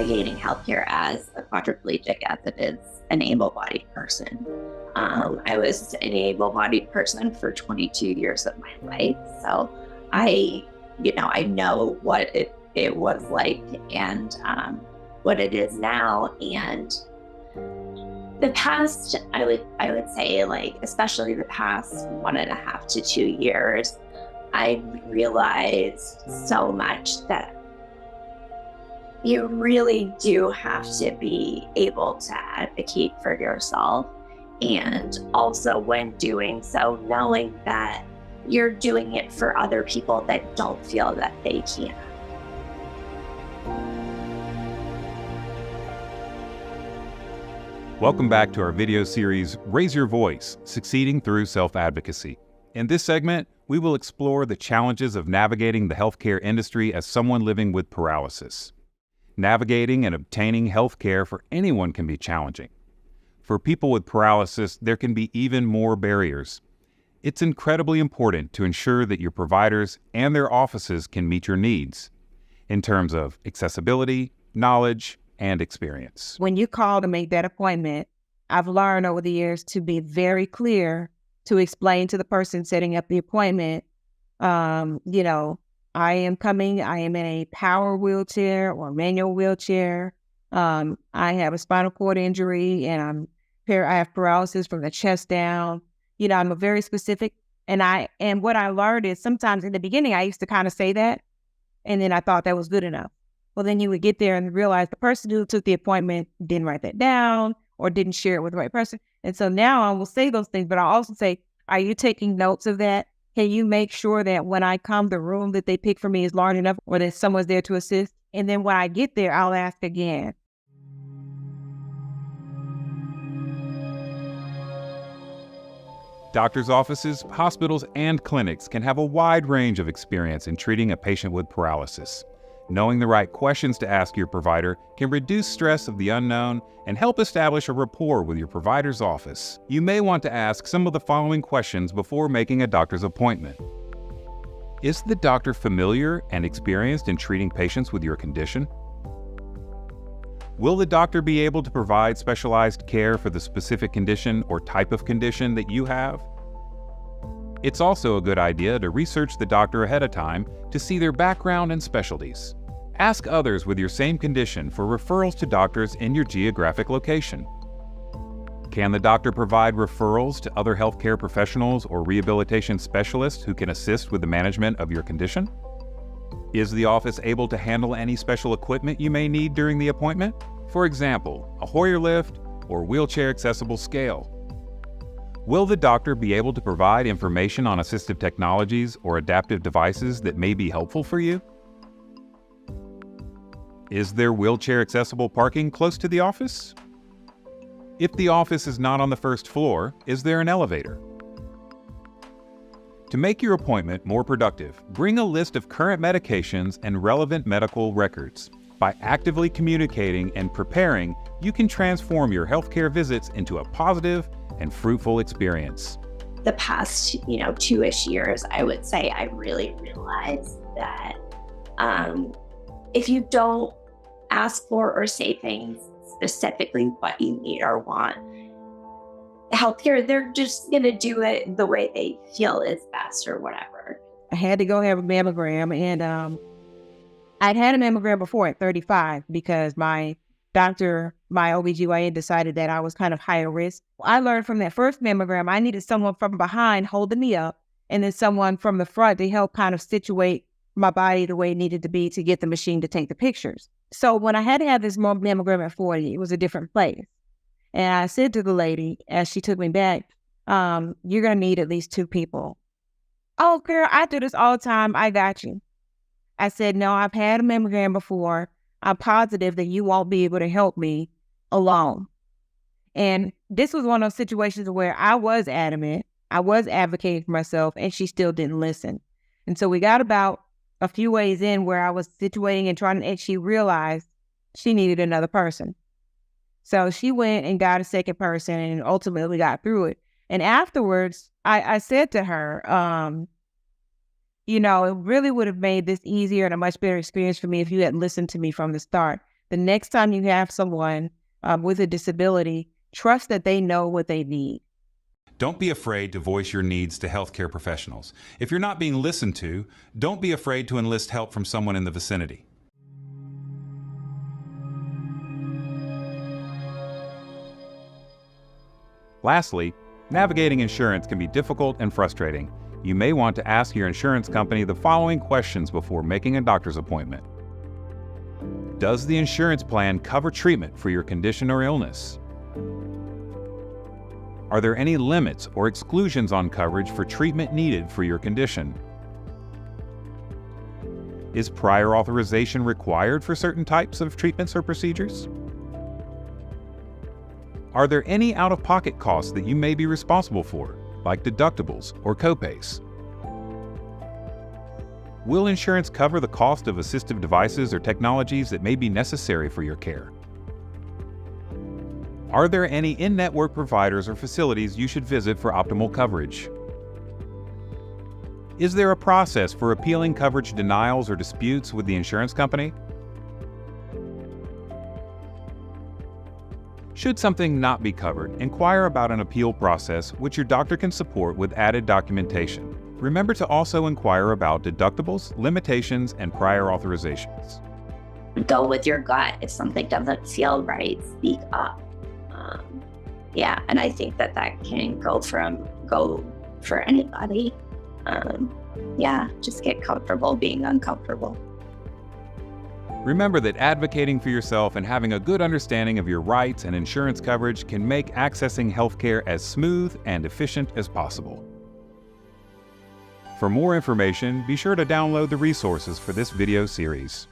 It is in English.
navigating healthcare as a quadriplegic as it is an able-bodied person. I was an able-bodied person for 22 years of my life. So I know what it was like and what it is now. And the past, I would say, like, especially the past 1.5 to 2 years, I realized so much that you really do have to be able to advocate for yourself. And also when doing so, knowing that you're doing it for other people that don't feel that they can. Welcome back to our video series, Raise Your Voice, Succeeding Through Self-Advocacy. In this segment, we will explore the challenges of navigating the healthcare industry as someone living with paralysis. Navigating and obtaining health care for anyone can be challenging. For people with paralysis, there can be even more barriers. It's incredibly important to ensure that your providers and their offices can meet your needs in terms of accessibility, knowledge, and experience. When you call to make that appointment, I've learned over the years to be very clear to explain to the person setting up the appointment, I am coming, I am in a power wheelchair or manual wheelchair. I have a spinal cord injury and I have paralysis from the chest down. I'm a very specific. And what I learned is sometimes in the beginning, I used to kind of say that. And then I thought that was good enough. Well, then you would get there and realize the person who took the appointment didn't write that down or didn't share it with the right person. And so now I will say those things, but I also say, are you taking notes of that? Can you make sure that when I come, the room that they pick for me is large enough or that someone's there to assist? And then when I get there, I'll ask again. Doctors' offices, hospitals, and clinics can have a wide range of experience in treating a patient with paralysis. Knowing the right questions to ask your provider can reduce stress of the unknown and help establish a rapport with your provider's office. You may want to ask some of the following questions before making a doctor's appointment. Is the doctor familiar and experienced in treating patients with your condition? Will the doctor be able to provide specialized care for the specific condition or type of condition that you have? It's also a good idea to research the doctor ahead of time to see their background and specialties. Ask others with your same condition for referrals to doctors in your geographic location. Can the doctor provide referrals to other healthcare professionals or rehabilitation specialists who can assist with the management of your condition? Is the office able to handle any special equipment you may need during the appointment? For example, a Hoyer lift or wheelchair-accessible scale. Will the doctor be able to provide information on assistive technologies or adaptive devices that may be helpful for you? Is there wheelchair-accessible parking close to the office? If the office is not on the first floor, is there an elevator? To make your appointment more productive, bring a list of current medications and relevant medical records. By actively communicating and preparing, you can transform your healthcare visits into a positive and fruitful experience. The past, 2-ish years, I would say I really realized that if you don't ask for or say things specifically what you need or want, healthcare, they're just going to do it the way they feel is best or whatever. I had to go have a mammogram, and I'd had a mammogram before at 35 because my doctor, my OBGYN, decided that I was kind of higher risk. I learned from that first mammogram, I needed someone from behind holding me up and then someone from the front to help kind of situate my body the way it needed to be to get the machine to take the pictures. So when I had to have this mammogram at 40, it was a different place. And I said to the lady, as she took me back, you're going to need at least 2 people. Oh, girl, I do this all the time. I got you. I said, no, I've had a mammogram before. I'm positive that you won't be able to help me alone. And this was one of those situations where I was adamant. I was advocating for myself, and she still didn't listen. And so we got about a few ways in where I was situating and she realized she needed another person. So she went and got a second person and ultimately got through it. And afterwards, I said to her, it really would have made this easier and a much better experience for me if you had listened to me from the start. the next time you have someone with a disability, trust that they know what they need. Don't be afraid to voice your needs to healthcare professionals. If you're not being listened to, don't be afraid to enlist help from someone in the vicinity. Lastly, navigating insurance can be difficult and frustrating. You may want to ask your insurance company the following questions before making a doctor's appointment. Does the insurance plan cover treatment for your condition or illness? Are there any limits or exclusions on coverage for treatment needed for your condition? Is prior authorization required for certain types of treatments or procedures? Are there any out-of-pocket costs that you may be responsible for, like deductibles or copays? Will insurance cover the cost of assistive devices or technologies that may be necessary for your care? Are there any in-network providers or facilities you should visit for optimal coverage? Is there a process for appealing coverage denials or disputes with the insurance company? Should something not be covered, inquire about an appeal process which your doctor can support with added documentation. Remember to also inquire about deductibles, limitations, and prior authorizations. Go with your gut. If something doesn't feel right, speak up. And I think that can go for anybody. Just get comfortable being uncomfortable. Remember that advocating for yourself and having a good understanding of your rights and insurance coverage can make accessing healthcare as smooth and efficient as possible. For more information, be sure to download the resources for this video series.